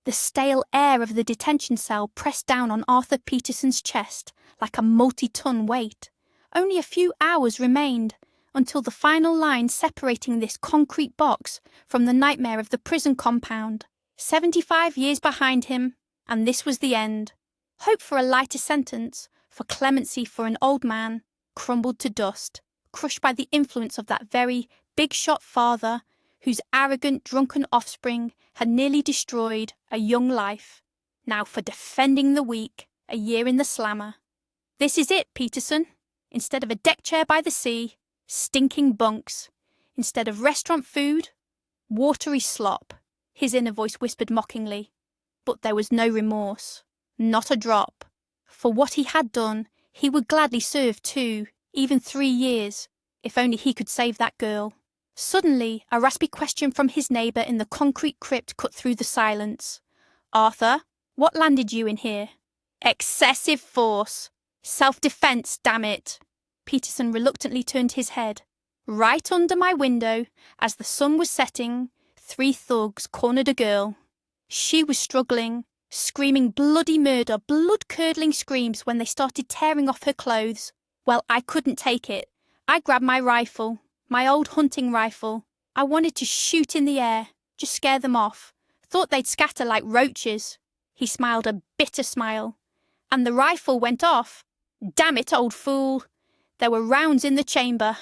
The stale air of the detention cell pressed down on Arthur Peterson's chest like a multi-ton weight. Only a few hours remained until the final line separating this concrete box from the nightmare of the prison compound. 75 years behind him, and this was the end. Hope for a lighter sentence, for clemency for an old man, crumbled to dust, crushed by the influence of that very big-shot father whose arrogant, drunken offspring had nearly destroyed a young life. Now for defending the weak, a year in the slammer. This is it, Peterson. Instead of a deck chair by the sea, stinking bunks. Instead of restaurant food, watery slop, his inner voice whispered mockingly. But there was no remorse, not a drop. For what he had done, he would gladly serve 2, even 3 years, if only he could save that girl. Suddenly, a raspy question from his neighbour in the concrete crypt cut through the silence. Arthur, what landed you in here? Excessive force. Self-defence, damn it. Peterson reluctantly turned his head. Right under my window, as the sun was setting, 3 thugs cornered a girl. She was struggling, screaming bloody murder, blood-curdling screams when they started tearing off her clothes. Well, I couldn't take it. I grabbed my rifle, my old hunting rifle. I wanted to shoot in the air, just scare them off. Thought they'd scatter like roaches. He smiled a bitter smile. And the rifle went off. Damn it, old fool. There were rounds in the chamber.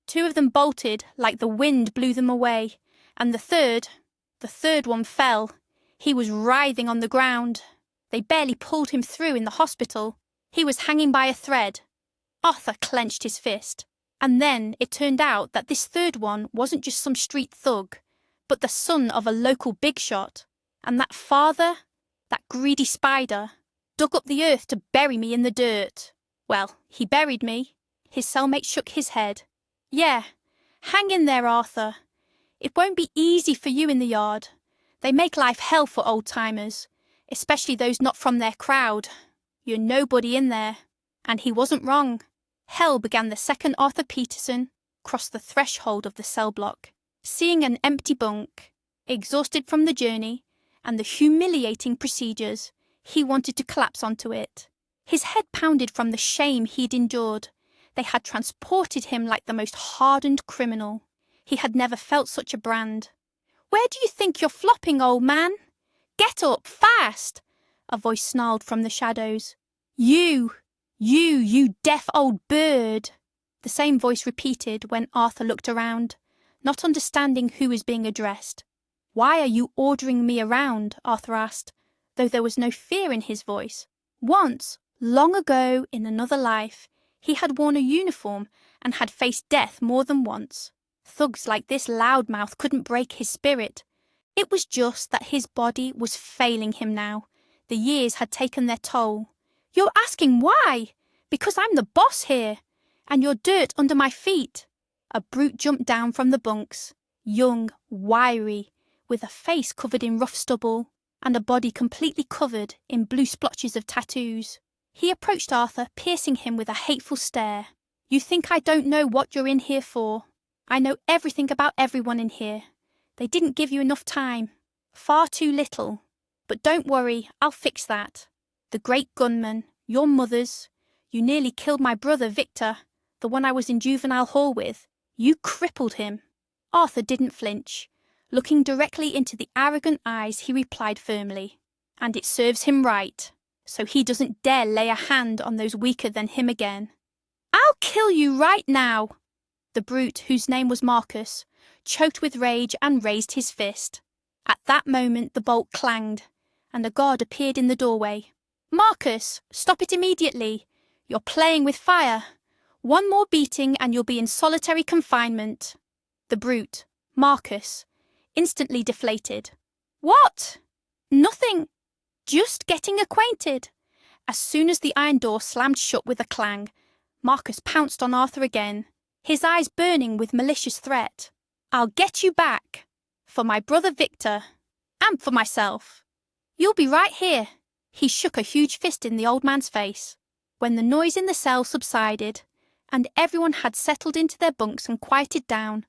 2 of them bolted like the wind blew them away. And the third one fell. He was writhing on the ground. They barely pulled him through in the hospital. He was hanging by a thread. Arthur clenched his fist. And then it turned out that this third one wasn't just some street thug, but the son of a local big shot. And that father, that greedy spider, dug up the earth to bury me in the dirt. Well, he buried me. His cellmate shook his head. Yeah, hang in there, Arthur. It won't be easy for you in the yard. They make life hell for old-timers, especially those not from their crowd. You're nobody in there. And he wasn't wrong. Hell began the second Arthur Peterson crossed the threshold of the cell block. Seeing an empty bunk, exhausted from the journey and the humiliating procedures, he wanted to collapse onto it. His head pounded from the shame he'd endured. They had transported him like the most hardened criminal. He had never felt such a brand. Where do you think you're flopping, old man? Get up, fast! A voice snarled from the shadows. You deaf old bird! The same voice repeated when Arthur looked around, not understanding who was being addressed. Why are you ordering me around? Arthur asked, though there was no fear in his voice. Once, long ago in another life, he had worn a uniform and had faced death more than once. Thugs like this loudmouth couldn't break his spirit. It was just that his body was failing him now. The years had taken their toll. You're asking why? Because I'm the boss here, and you're dirt under my feet. A brute jumped down from the bunks, young, wiry, with a face covered in rough stubble, and a body completely covered in blue splotches of tattoos. He approached Arthur, piercing him with a hateful stare. You think I don't know what you're in here for? I know everything about everyone in here. They didn't give you enough time. Far too little. But don't worry, I'll fix that. The great gunman, your mother's. You nearly killed my brother Victor, the one I was in juvenile hall with. You crippled him. Arthur didn't flinch. Looking directly into the arrogant eyes, he replied firmly. And it serves him right, so he doesn't dare lay a hand on those weaker than him again. I'll kill you right now! The brute, whose name was Marcus, choked with rage and raised his fist. At that moment the bolt clanged, and a guard appeared in the doorway. Marcus, stop it immediately. You're playing with fire. One more beating and you'll be in solitary confinement. The brute, Marcus, instantly deflated. What? Nothing. Just getting acquainted. As soon as the iron door slammed shut with a clang, Marcus pounced on Arthur again, his eyes burning with malicious threat. I'll get you back. For my brother Victor. And for myself. You'll be right here. He shook a huge fist in the old man's face. When the noise in the cell subsided, and everyone had settled into their bunks and quieted down,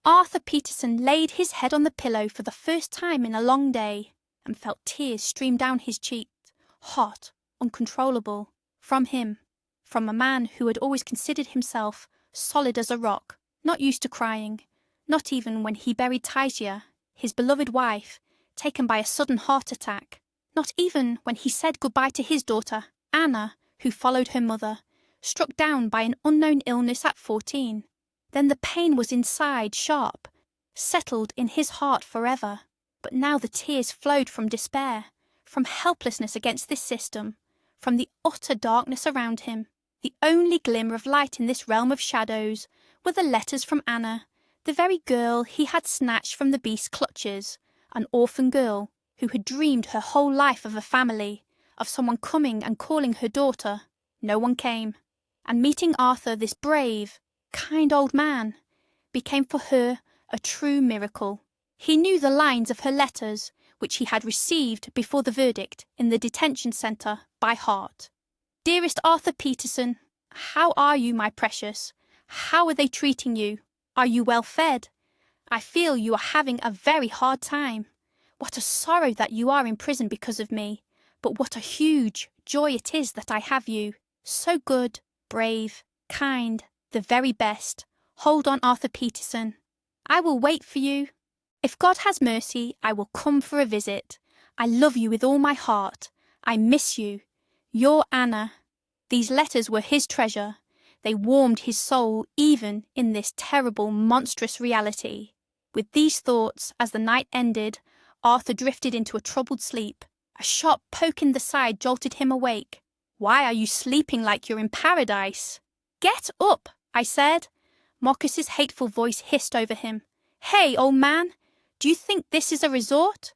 Arthur Peterson laid his head on the pillow for the first time in a long day. and felt tears stream down his cheeks, hot, uncontrollable, from him, from a man who had always considered himself solid as a rock, not used to crying, not even when he buried Taisia, his beloved wife, taken by a sudden heart attack, not even when he said goodbye to his daughter, Anna, who followed her mother, struck down by an unknown illness at 14. Then the pain was inside, sharp, settled in his heart forever. But now the tears flowed from despair, from helplessness against this system, from the utter darkness around him. The only glimmer of light in this realm of shadows were the letters from Anna, the very girl he had snatched from the beast's clutches, an orphan girl who had dreamed her whole life of a family, of someone coming and calling her daughter. No one came. And meeting Arthur, this brave, kind old man, became for her a true miracle. He knew the lines of her letters, which he had received before the verdict in the detention centre, by heart. Dearest Arthur Peterson, how are you, my precious? How are they treating you? Are you well fed? I feel you are having a very hard time. What a sorrow that you are in prison because of me, but what a huge joy it is that I have you. So good, brave, kind, the very best. Hold on, Arthur Peterson. I will wait for you. If God has mercy, I will come for a visit. I love you with all my heart. I miss you. Your Anna. These letters were his treasure. They warmed his soul even in this terrible, monstrous reality. With these thoughts, as the night ended, Arthur drifted into a troubled sleep. A sharp poke in the side jolted him awake. Why are you sleeping like you're in paradise? Get up, I said. Marcus's hateful voice hissed over him. Hey, old man, do you think this is a resort?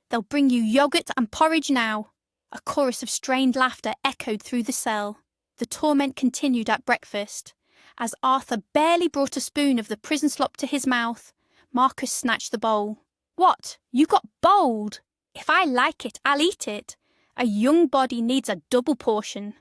They'll bring you yogurt and porridge now. A chorus of strained laughter echoed through the cell. The torment continued at breakfast. As Arthur barely brought a spoon of the prison slop to his mouth, Marcus snatched the bowl. What? You got bold? If I like it, I'll eat it. A young body needs a double portion.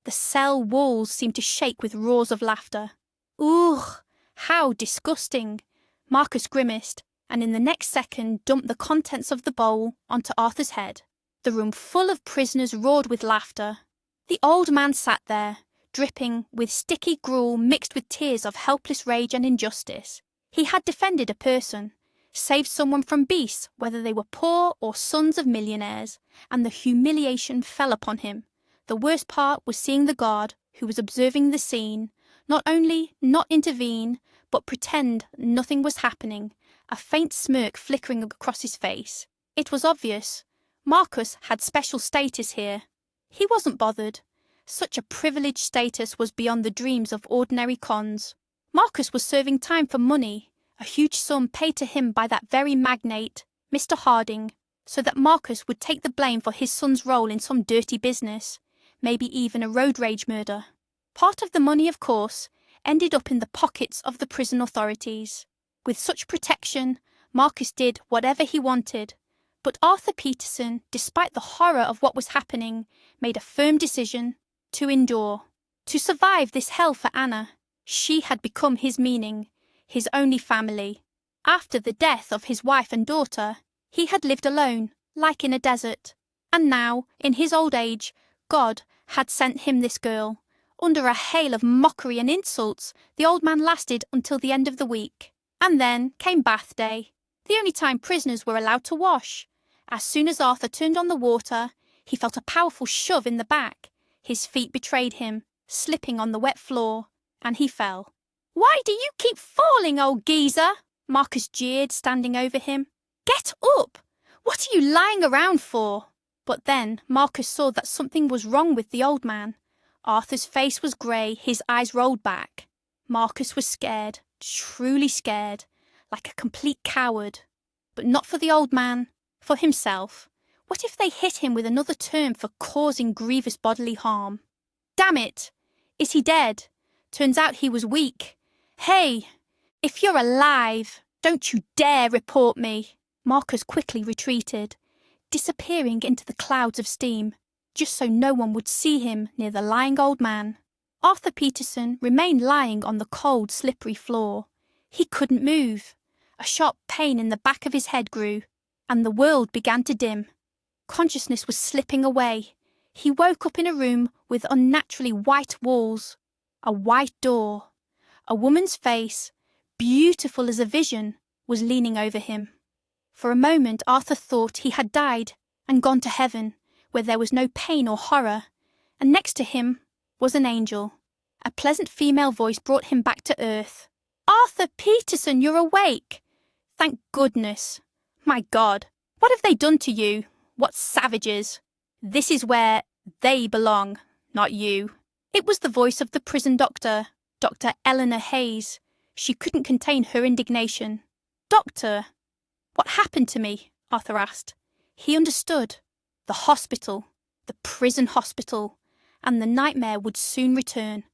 The cell walls seemed to shake with roars of laughter. Ugh, how disgusting. Marcus grimaced, and in the next second dumped the contents of the bowl onto Arthur's head. The room full of prisoners roared with laughter. The old man sat there, dripping with sticky gruel mixed with tears of helpless rage and injustice. He had defended a person, saved someone from beasts, whether they were poor or sons of millionaires, and the humiliation fell upon him. The worst part was seeing the guard, who was observing the scene, not only not intervene, but pretend nothing was happening, a faint smirk flickering across his face. It was obvious. Marcus had special status here. He wasn't bothered. Such a privileged status was beyond the dreams of ordinary cons. Marcus was serving time for money, a huge sum paid to him by that very magnate, Mr. Harding, so that Marcus would take the blame for his son's role in some dirty business, maybe even a road rage murder. Part of the money, of course, ended up in the pockets of the prison authorities. With such protection, Marcus did whatever he wanted. But Arthur Peterson, despite the horror of what was happening, made a firm decision to endure, to survive this hell for Anna. She had become his meaning, his only family. After the death of his wife and daughter, he had lived alone, like in a desert. And now, in his old age, God had sent him this girl. Under a hail of mockery and insults, the old man lasted until the end of the week. And then came bath day, the only time prisoners were allowed to wash. As soon as Arthur turned on the water, he felt a powerful shove in the back. His feet betrayed him, slipping on the wet floor, and he fell. "Why do you keep falling, old geezer?" Marcus jeered, standing over him. "Get up! What are you lying around for?" But then Marcus saw that something was wrong with the old man. Arthur's face was grey, his eyes rolled back. Marcus was scared, truly scared, like a complete coward. But not for the old man, for himself. What if they hit him with another term for causing grievous bodily harm? Damn it! Is he dead? Turns out he was weak. Hey, if you're alive, don't you dare report me. Marcus quickly retreated, disappearing into the clouds of steam, just so no one would see him near the lying old man. Arthur Peterson remained lying on the cold, slippery floor. He couldn't move. A sharp pain in the back of his head grew, and the world began to dim. Consciousness was slipping away. He woke up in a room with unnaturally white walls, a white door. A woman's face, beautiful as a vision, was leaning over him. For a moment Arthur thought he had died and gone to heaven, where there was no pain or horror, and next to him was an angel. A pleasant female voice brought him back to earth. "Arthur Peterson, you're awake! Thank goodness! My God, what have they done to you? What savages! This is where they belong, not you." It was the voice of the prison doctor, Dr. Eleanor Hayes. She couldn't contain her indignation. "Doctor, what happened to me?" Arthur asked. He understood. The hospital, the prison hospital, and the nightmare would soon return.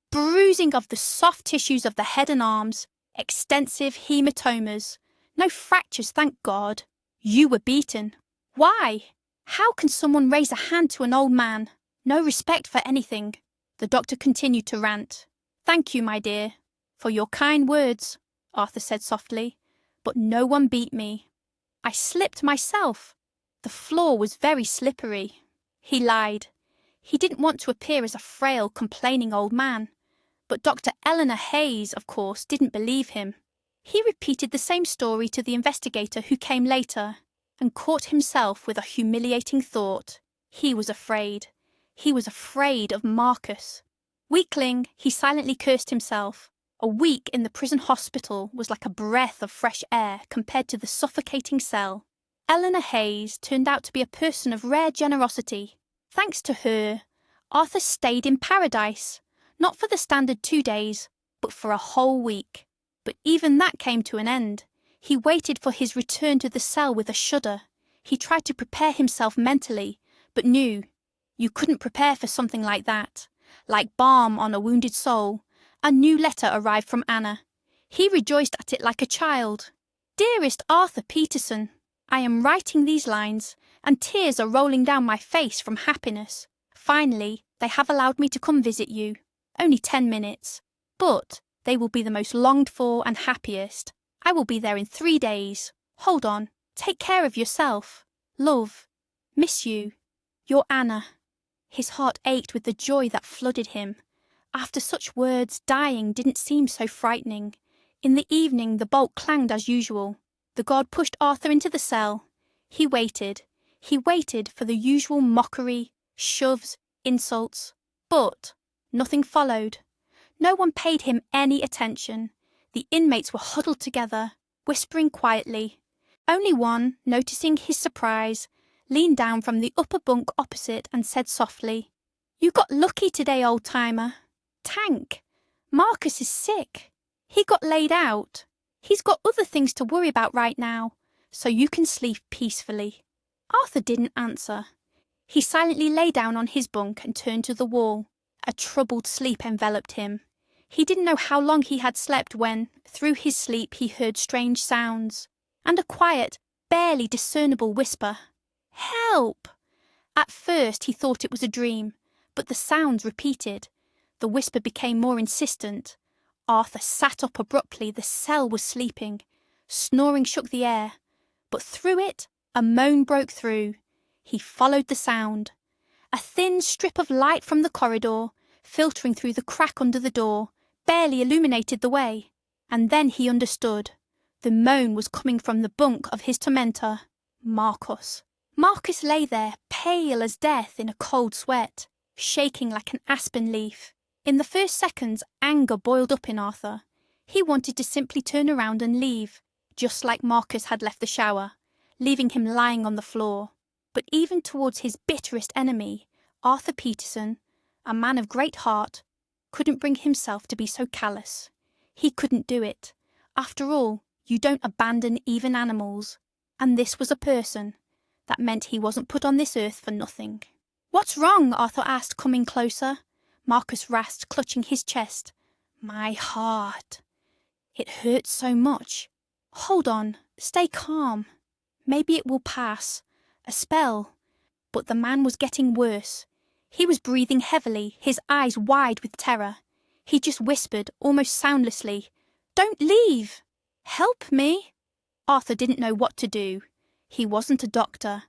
Bruising of the soft tissues of the head and arms, extensive hematomas. No fractures, thank God. You were beaten. Why? How can someone raise a hand to an old man? No respect for anything. The doctor continued to rant. "Thank you, my dear, for your kind words," Arthur said softly, "but no one beat me. I slipped myself. The floor was very slippery." He lied. He didn't want to appear as a frail, complaining old man. But Dr. Eleanor Hayes, of course, didn't believe him. He repeated the same story to the investigator who came later, and caught himself with a humiliating thought. He was afraid. He was afraid of Marcus. Weakling, he silently cursed himself. A week in the prison hospital was like a breath of fresh air compared to the suffocating cell. Eleanor Hayes turned out to be a person of rare generosity. Thanks to her, Arthur stayed in paradise, not for the standard 2 days, but for a whole week. But even that came to an end. He waited for his return to the cell with a shudder. He tried to prepare himself mentally, but knew you couldn't prepare for something like that. Like balm on a wounded soul, a new letter arrived from Anna. He rejoiced at it like a child. "Dearest Arthur Peterson, I am writing these lines, and tears are rolling down my face from happiness. Finally, they have allowed me to come visit you. Only 10 minutes. But they will be the most longed for and happiest. I will be there in 3 days. Hold on. Take care of yourself. Love. Miss you. Your Anna." His heart ached with the joy that flooded him. After such words, dying didn't seem so frightening. In the evening, the bolt clanged as usual. The guard pushed Arthur into the cell. He waited. He waited for the usual mockery, shoves, insults. But nothing followed. No one paid him any attention. The inmates were huddled together, whispering quietly. Only one, noticing his surprise, leaned down from the upper bunk opposite and said softly, "You got lucky today, old-timer. Tank, Marcus is sick. He got laid out. He's got other things to worry about right now, so you can sleep peacefully." Arthur didn't answer. He silently lay down on his bunk and turned to the wall. A troubled sleep enveloped him. He didn't know how long he had slept when, through his sleep, he heard strange sounds, and a quiet, barely discernible whisper. "Help!" At first he thought it was a dream, but the sounds repeated. The whisper became more insistent. Arthur sat up abruptly. The cell was sleeping. Snoring shook the air, but through it a moan broke through. He followed the sound. A thin strip of light from the corridor, filtering through the crack under the door, barely illuminated the way. And then he understood. The moan was coming from the bunk of his tormentor, Marcus. Marcus lay there, pale as death in a cold sweat, shaking like an aspen leaf. In the first seconds, anger boiled up in Arthur. He wanted to simply turn around and leave, just like Marcus had left the shower, leaving him lying on the floor. But even towards his bitterest enemy, Arthur Peterson, a man of great heart, couldn't bring himself to be so callous. He couldn't do it. After all, you don't abandon even animals. And this was a person. That meant he wasn't put on this earth for nothing. "What's wrong?" Arthur asked, coming closer. Marcus rasped, clutching his chest. "My heart. It hurts so much. Hold on. Stay calm. Maybe it will pass. A spell." But the man was getting worse. He was breathing heavily, his eyes wide with terror. He just whispered, almost soundlessly, "Don't leave. Help me." Arthur didn't know what to do. He wasn't a doctor.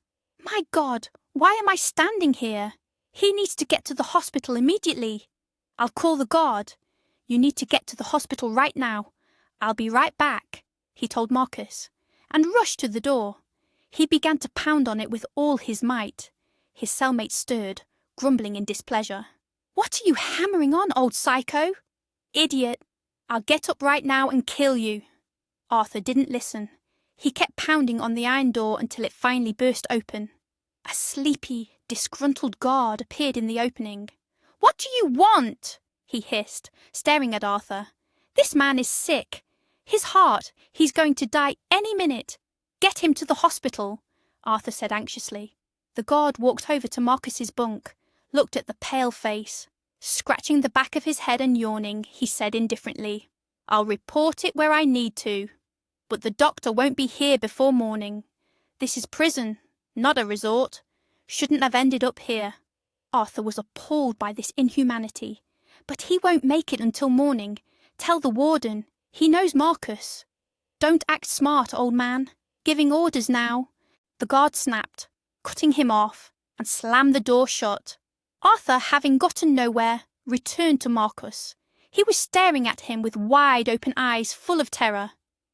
My God, why am I standing here? He needs to get to the hospital immediately. I'll call the guard. You need to get to the hospital right now. I'll be right back, he told Marcus, and rushed to the door. He began to pound on it with all his might. His cellmate stirred, grumbling in displeasure. What are you hammering on, old psycho? Idiot! I'll get up right now and kill you. Arthur didn't listen. He kept pounding on the iron door until it finally burst open. A sleepy, disgruntled guard appeared in the opening. What do you want? He hissed, staring at Arthur. This man is sick. His heart, he's going to die any minute. Get him to the hospital, Arthur said anxiously. The guard walked over to Marcus's bunk, looked at the pale face. Scratching the back of his head and yawning, he said indifferently, I'll report it where I need to. But the doctor won't be here before morning. This is prison, not a resort. Shouldn't have ended up here. Arthur was appalled by this inhumanity. But he won't make it until morning. Tell the warden. He knows Marcus. Don't act smart, old man. Giving orders now. The guard snapped, cutting him off, and slammed the door shut. Arthur, having gotten nowhere, returned to Marcus. He was staring at him with wide-open eyes full of terror.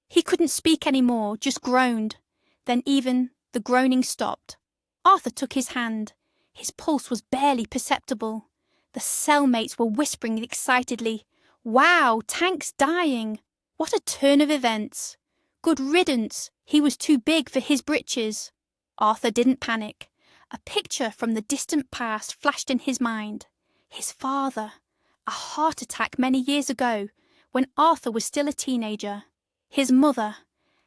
He couldn't speak any more, just groaned. Then even the groaning stopped. Arthur took his hand. His pulse was barely perceptible. The cellmates were whispering excitedly, Wow, Tank's dying. What a turn of events. Good riddance. He was too big for his britches. Arthur didn't panic. A picture from the distant past flashed in his mind. His father. A heart attack many years ago, when Arthur was still a teenager. His mother.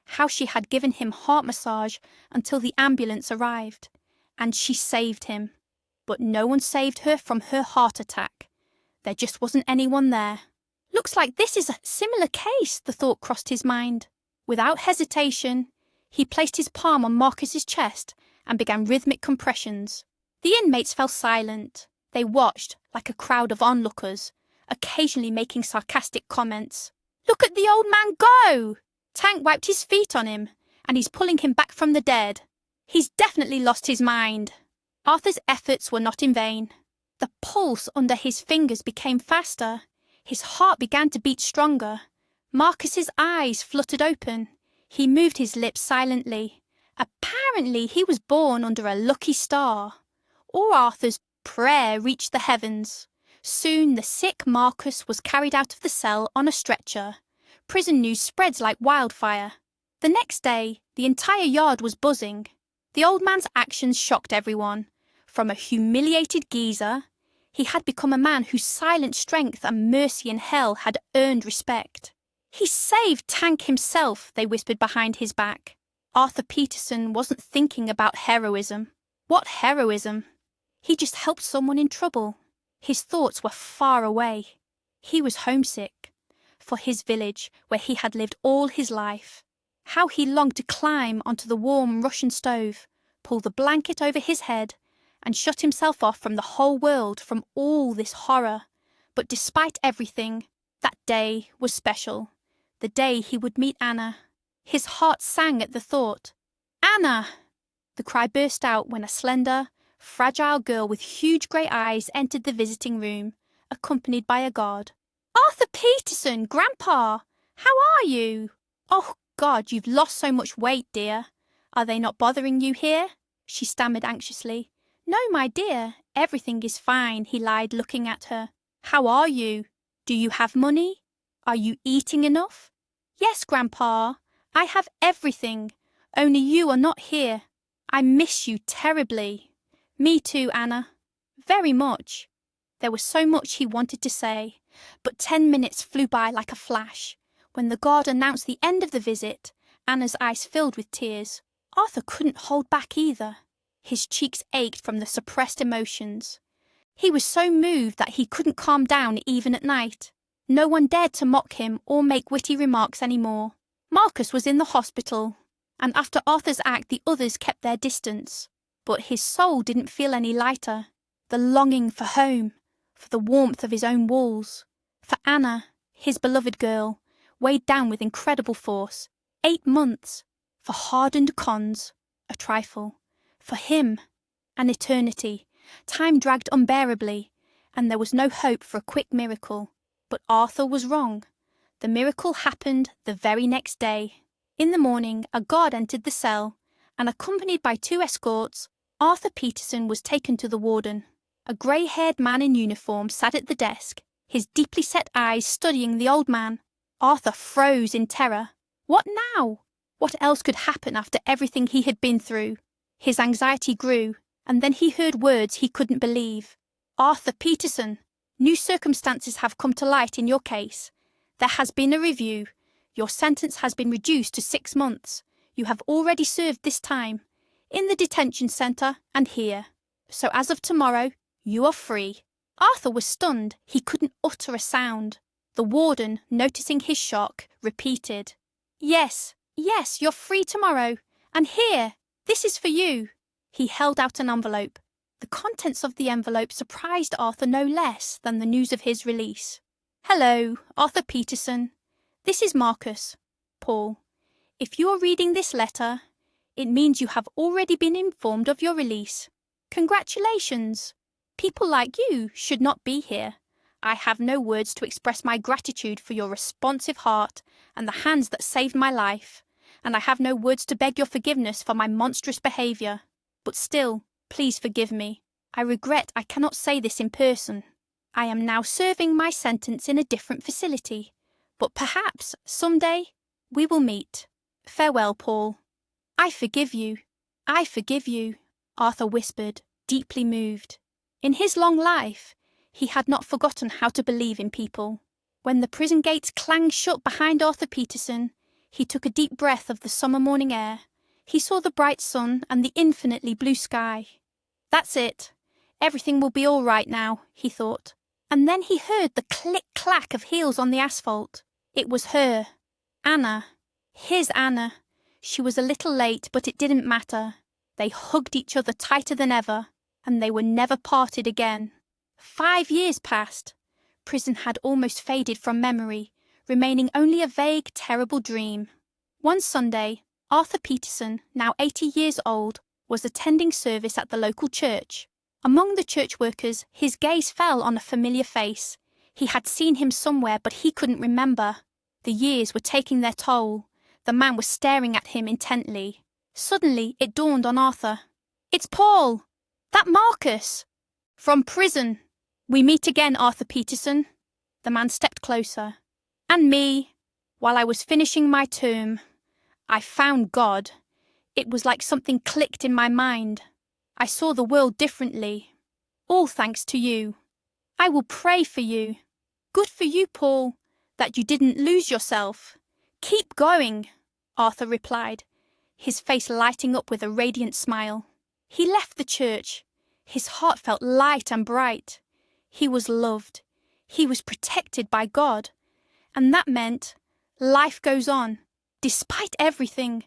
How she had given him heart massage until the ambulance arrived. And she saved him. But no one saved her from her heart attack. There just wasn't anyone there. Looks like this is a similar case, the thought crossed his mind. Without hesitation, he placed his palm on Marcus's chest and began rhythmic compressions. The inmates fell silent. They watched like a crowd of onlookers, occasionally making sarcastic comments. Look at the old man go! Tank wiped his feet on him, and he's pulling him back from the dead. He's definitely lost his mind. Arthur's efforts were not in vain. The pulse under his fingers became faster. His heart began to beat stronger. Marcus's eyes fluttered open. He moved his lips silently. Apparently he was born under a lucky star. Or Arthur's prayer reached the heavens. Soon the sick Marcus was carried out of the cell on a stretcher. Prison news spreads like wildfire. The next day, the entire yard was buzzing. The old man's actions shocked everyone. From a humiliated geezer, he had become a man whose silent strength and mercy in hell had earned respect. He saved Tank himself, they whispered behind his back. Arthur Peterson wasn't thinking about heroism. What heroism? He just helped someone in trouble. His thoughts were far away. He was homesick. For his village, where he had lived all his life. How he longed to climb onto the warm Russian stove, pull the blanket over his head, and shut himself off from the whole world, from all this horror. But despite everything, that day was special. The day he would meet Anna. His heart sang at the thought. Anna! The cry burst out when a slender, fragile girl with huge grey eyes entered the visiting room, accompanied by a guard. Arthur Peterson, Grandpa! How are you? Oh, God, you've lost so much weight, dear. Are they not bothering you here? She stammered anxiously. No, my dear, everything is fine, he lied, looking at her. How are you? Do you have money? Are you eating enough? Yes, Grandpa, I have everything. Only you are not here. I miss you terribly. Me too, Anna. Very much. There was so much he wanted to say, but 10 minutes flew by like a flash. When the guard announced the end of the visit, Anna's eyes filled with tears. Arthur couldn't hold back either. His cheeks ached from the suppressed emotions. He was so moved that he couldn't calm down even at night. No one dared to mock him or make witty remarks any more. Marcus was in the hospital, and after Arthur's act the others kept their distance. But his soul didn't feel any lighter. The longing for home, for the warmth of his own walls, for Anna, his beloved girl, weighed down with incredible force. 8 months. For hardened cons, a trifle. For him, an eternity. Time dragged unbearably, and there was no hope for a quick miracle. But Arthur was wrong. The miracle happened the very next day. In the morning, a guard entered the cell, and accompanied by 2 escorts, Arthur Peterson was taken to the warden. A grey-haired man in uniform sat at the desk, his deeply set eyes studying the old man. Arthur froze in terror. What now? What else could happen after everything he had been through? His anxiety grew, and then he heard words he couldn't believe. Arthur Peterson, new circumstances have come to light in your case. There has been a review. Your sentence has been reduced to 6 months. You have already served this time, in the detention centre and here. So as of tomorrow, you are free. Arthur was stunned. He couldn't utter a sound. The warden, noticing his shock, repeated, Yes, you're free tomorrow. And here, this is for you. He held out an envelope. The contents of the envelope surprised Arthur no less than the news of his release. Hello, Arthur Peterson. This is Marcus. Paul. If you are reading this letter, it means you have already been informed of your release. Congratulations. People like you should not be here. I have no words to express my gratitude for your responsive heart and the hands that saved my life, and I have no words to beg your forgiveness for my monstrous behaviour. But still, please forgive me. I regret I cannot say this in person. I am now serving my sentence in a different facility, but perhaps, some day, we will meet. Farewell, Paul. I forgive you. I forgive you, Arthur whispered, deeply moved. In his long life, he had not forgotten how to believe in people. When the prison gates clanged shut behind Arthur Peterson, he took a deep breath of the summer morning air. He saw the bright sun and the infinitely blue sky. That's it. Everything will be all right now, he thought. And then he heard the click-clack of heels on the asphalt. It was her. Anna. His Anna. She was a little late, but it didn't matter. They hugged each other tighter than ever, and they were never parted again. 5 years passed. Prison had almost faded from memory, remaining only a vague, terrible dream. One Sunday, Arthur Peterson, now 80 years old, was attending service at the local church. Among the church workers, his gaze fell on a familiar face. He had seen him somewhere, but he couldn't remember. The years were taking their toll. The man was staring at him intently. Suddenly, it dawned on Arthur. It's Paul! That Marcus! From prison! We meet again, Arthur Peterson. The man stepped closer. And me. While I was finishing my term, I found God. It was like something clicked in my mind. I saw the world differently. All thanks to you. I will pray for you. Good for you, Paul, that you didn't lose yourself. Keep going, Arthur replied, his face lighting up with a radiant smile. He left the church. His heart felt light and bright. He was loved. He was protected by God. And that meant life goes on. Despite everything,